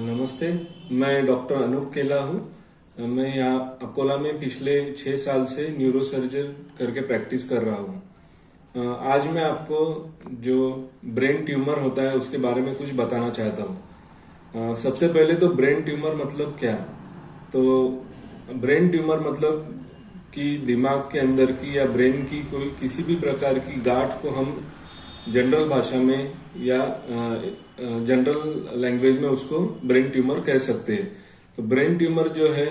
नमस्ते, मैं डॉक्टर अनूप केला हूँ। मैं यहाँ अकोला में पिछले 6 साल से न्यूरोसर्जन करके प्रैक्टिस कर रहा हूँ। आज मैं आपको जो ब्रेन ट्यूमर होता है उसके बारे में कुछ बताना चाहता हूँ। सबसे पहले तो ब्रेन ट्यूमर मतलब क्या? तो ब्रेन ट्यूमर मतलब कि दिमाग के अंदर की या ब्रेन की कोई किसी भी प्रकार की गांठ को हम जनरल भाषा में या जनरल लैंग्वेज में उसको ब्रेन ट्यूमर कह सकते हैं। तो ब्रेन ट्यूमर जो है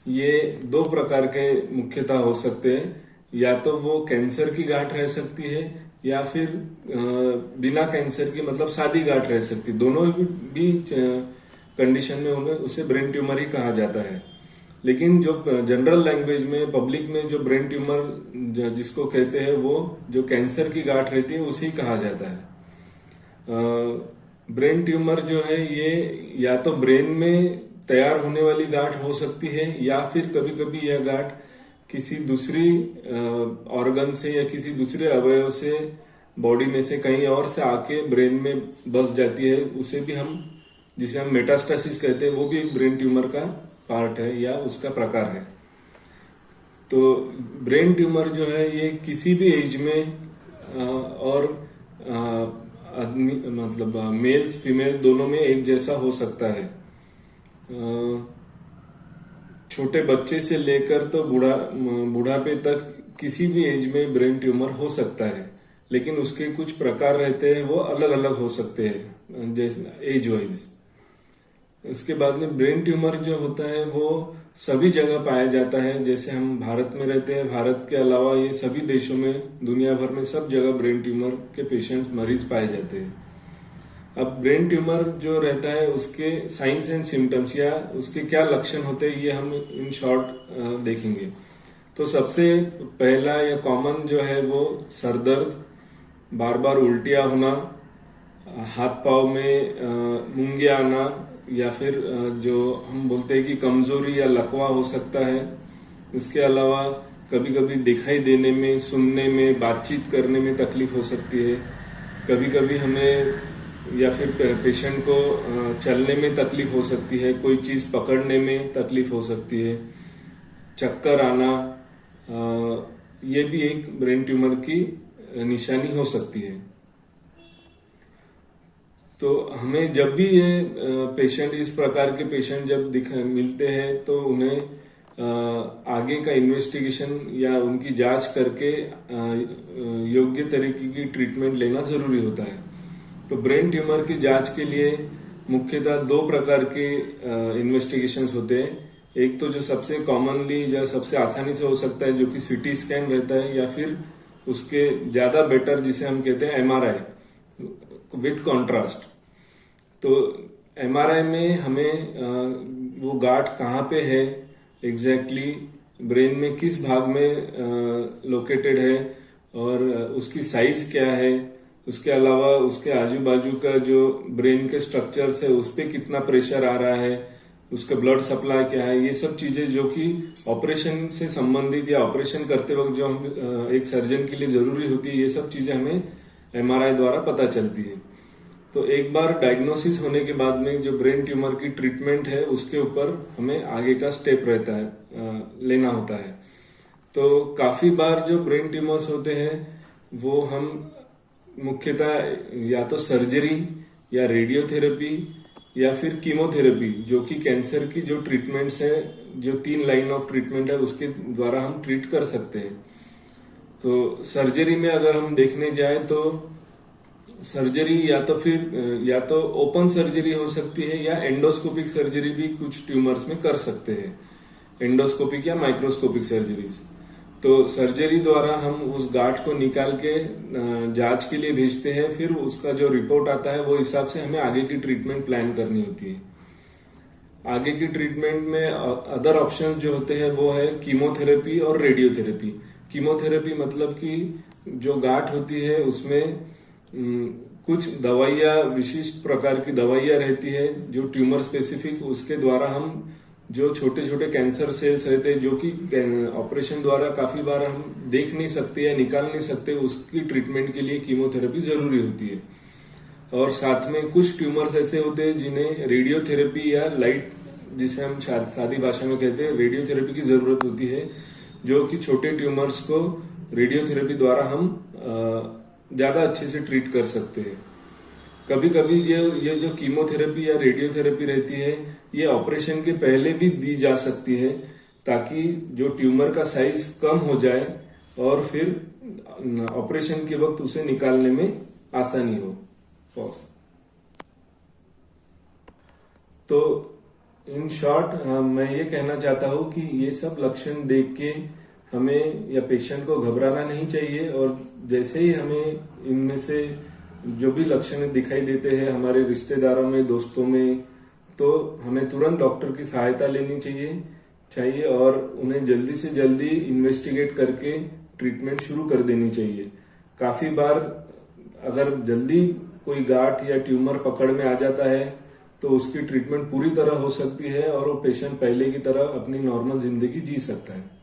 ये 2 प्रकार के मुख्यतः हो सकते हैं। या तो वो कैंसर की गांठ रह सकती है या फिर बिना कैंसर की मतलब सादी गांठ रह सकती है। दोनों भी कंडीशन में उन्हें उसे ब्रेन ट्यूमर ही कहा जाता है। लेकिन जो जनरल लैंग्वेज में पब्लिक में जो ब्रेन ट्यूमर जिसको कहते हैं वो जो कैंसर की गांठ रहती है उसे ही कहा जाता है। ब्रेन ट्यूमर जो है ये या तो ब्रेन में तैयार होने वाली गांठ हो सकती है या फिर कभी कभी यह गांठ किसी दूसरी ऑर्गन से या किसी दूसरे अवयव से बॉडी में से कहीं और से आके ब्रेन में बस जाती है। उसे भी हम जिसे हम मेटास्टेसिस कहते हैं वो भी एक ब्रेन ट्यूमर का पार्ट है या उसका प्रकार है। तो ब्रेन ट्यूमर जो है ये किसी भी एज में और मतलब मेल्स फीमेल दोनों में एक जैसा हो सकता है। छोटे बच्चे से लेकर तो बुढ़ापे तक किसी भी एज में ब्रेन ट्यूमर हो सकता है, लेकिन उसके कुछ प्रकार रहते हैं वो अलग अलग हो सकते हैं जैसे एज वाइज। उसके बाद में ब्रेन ट्यूमर जो होता है वो सभी जगह पाया जाता है। जैसे हम भारत में रहते हैं, भारत के अलावा ये सभी देशों में दुनिया भर में सब जगह ब्रेन ट्यूमर के पेशेंट मरीज पाए जाते हैं। अब ब्रेन ट्यूमर जो रहता है उसके साइंस एंड सिम्टम्स या उसके क्या लक्षण होते हैं ये हम इन शॉर्ट देखेंगे। तो सबसे पहला या कॉमन जो है वो सर दर्द, बार बार उल्टियां होना, हाथ पांव में मूंगे आना या फिर जो हम बोलते हैं कि कमजोरी या लकवा हो सकता है। इसके अलावा कभी कभी दिखाई देने में, सुनने में, बातचीत करने में तकलीफ हो सकती है। कभी कभी हमें या फिर पेशेंट को चलने में तकलीफ हो सकती है, कोई चीज पकड़ने में तकलीफ हो सकती है, चक्कर आना, ये भी एक ब्रेन ट्यूमर की निशानी हो सकती है। तो हमें जब भी ये पेशेंट इस प्रकार के पेशेंट जब मिलते हैं तो उन्हें आगे का इन्वेस्टिगेशन या उनकी जांच करके योग्य तरीके की ट्रीटमेंट लेना जरूरी होता है। तो ब्रेन ट्यूमर की जांच के लिए मुख्यतः 2 प्रकार के इन्वेस्टिगेशंस होते हैं। एक तो जो सबसे कॉमनली या सबसे आसानी से हो सकता है जो कि सीटी स्कैन रहता है, या फिर उसके ज्यादा बेटर जिसे हम कहते हैं एमआरआई विथ कॉन्ट्रास्ट। तो एमआरआई में हमें वो गांठ कहाँ पे है एग्जैक्टली ब्रेन में किस भाग में लोकेटेड है और उसकी साइज क्या है, उसके अलावा उसके आजू बाजू का जो ब्रेन के स्ट्रक्चर्स है उस पर कितना प्रेशर आ रहा है, उसका ब्लड सप्लाई क्या है, ये सब चीजें जो कि ऑपरेशन से संबंधित या ऑपरेशन करते वक्त जो हम एक सर्जन के लिए जरूरी होती है, ये सब चीजें हमें एमआरआई द्वारा पता चलती है। तो एक बार डायग्नोसिस होने के बाद में जो ब्रेन ट्यूमर की ट्रीटमेंट है उसके ऊपर हमें आगे का स्टेप रहता है लेना होता है। तो काफी बार जो ब्रेन ट्यूमर्स होते हैं वो हम मुख्यतः या तो सर्जरी या रेडियोथेरेपी या फिर कीमोथेरेपी, जो कि कैंसर की जो ट्रीटमेंट्स है, जो 3 लाइन ऑफ ट्रीटमेंट है उसके द्वारा हम ट्रीट कर सकते हैं। तो सर्जरी में अगर हम देखने जाए तो सर्जरी या तो ओपन सर्जरी हो सकती है या एंडोस्कोपिक सर्जरी भी कुछ ट्यूमर्स में कर सकते हैं, एंडोस्कोपिक या माइक्रोस्कोपिक सर्जरीज। तो सर्जरी द्वारा हम उस गांठ को निकाल के जांच के लिए भेजते हैं, फिर उसका जो रिपोर्ट आता है वो हिसाब से हमें आगे की ट्रीटमेंट प्लान करनी होती है। आगे की ट्रीटमेंट में अदर ऑप्शंस जो होते हैं वो है कीमोथेरेपी और रेडियोथेरेपी। कीमोथेरेपी मतलब कि जो गांठ होती है उसमें कुछ दवाइयां, विशिष्ट प्रकार की दवाइयां रहती है जो ट्यूमर स्पेसिफिक, उसके द्वारा हम जो छोटे छोटे कैंसर सेल्स रहते हैं जो कि ऑपरेशन द्वारा काफी बार हम देख नहीं सकते या निकाल नहीं सकते, उसकी ट्रीटमेंट के लिए कीमोथेरेपी जरूरी होती है। और साथ में कुछ ट्यूमर्स ऐसे होते हैं जिन्हें रेडियोथेरेपी या लाइट, जिसे हम सादी भाषा में कहते हैं, रेडियोथेरेपी की जरूरत होती है, जो कि छोटे ट्यूमर्स को रेडियोथेरेपी द्वारा हम ज्यादा अच्छे से ट्रीट कर सकते हैं। कभी कभी ये जो कीमोथेरेपी या रेडियोथेरेपी रहती है, ये ऑपरेशन के पहले भी दी जा सकती है, ताकि जो ट्यूमर का साइज कम हो जाए और फिर ऑपरेशन के वक्त उसे निकालने में आसानी हो। तो इन शॉर्ट मैं ये कहना चाहता हूं कि ये सब लक्षण देख के हमें या पेशेंट को घबराना नहीं चाहिए, और जैसे ही हमें इनमें से जो भी लक्षण दिखाई देते हैं हमारे रिश्तेदारों में, दोस्तों में, तो हमें तुरंत डॉक्टर की सहायता लेनी चाहिए और उन्हें जल्दी से जल्दी इन्वेस्टिगेट करके ट्रीटमेंट शुरू कर देनी चाहिए। काफी बार अगर जल्दी कोई गांठ या ट्यूमर पकड़ में आ जाता है तो उसकी ट्रीटमेंट पूरी तरह हो सकती है और वो पेशेंट पहले की तरह अपनी नॉर्मल जिंदगी जी सकता है।